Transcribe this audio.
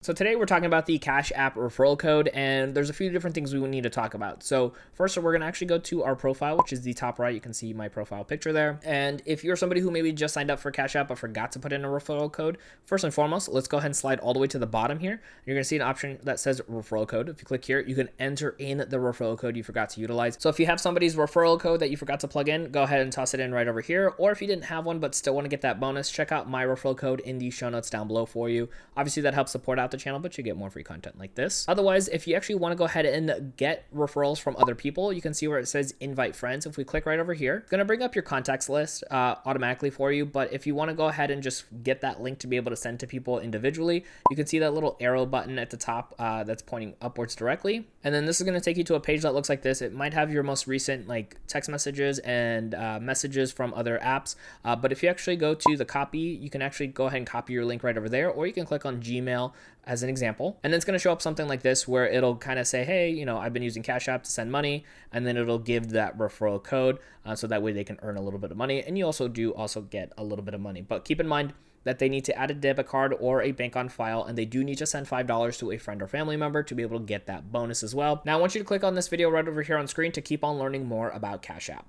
So today we're talking about the Cash App referral code, and there's a few different things we would need to talk about. So first, we're going to actually go to our profile, which is the top right. You can see my profile picture there. And if you're somebody who maybe just signed up for Cash App but forgot to put in a referral code, first and foremost, let's go ahead and slide all the way to the bottom here. You're going to see an option that says referral code. If you click here, you can enter in the referral code you forgot to utilize. So if you have somebody's referral code that you forgot to plug in, go ahead and toss it in right over here. Or if you didn't have one but still want to get that bonus, check out my referral code in the show notes down below for you. Obviously, that helps support out the channel, but you get more free content like this. Otherwise, if you actually want to go ahead and get referrals from other people, you can see where it says invite friends. If we click right over here, it's going to bring up your contacts list automatically for you. But if you want to go ahead and just get that link to be able to send to people individually, you can see that little arrow button at the top that's pointing upwards directly. And then this is going to take you to a page that looks like this. It might have your most recent like text messages and messages from other apps. But if you actually go to the copy, you can actually go ahead and copy your link right over there, or you can click on Gmail as an example. And then it's going to show up something like this where it'll kind of say, hey, you know, I've been using Cash App to send money. And then it'll give that referral code so that way they can earn a little bit of money. And you also get a little bit of money. But keep in mind that they need to add a debit card or a bank on file, and they do need to send $5 to a friend or family member to be able to get that bonus as well. Now I want you to click on this video right over here on screen to keep on learning more about Cash App.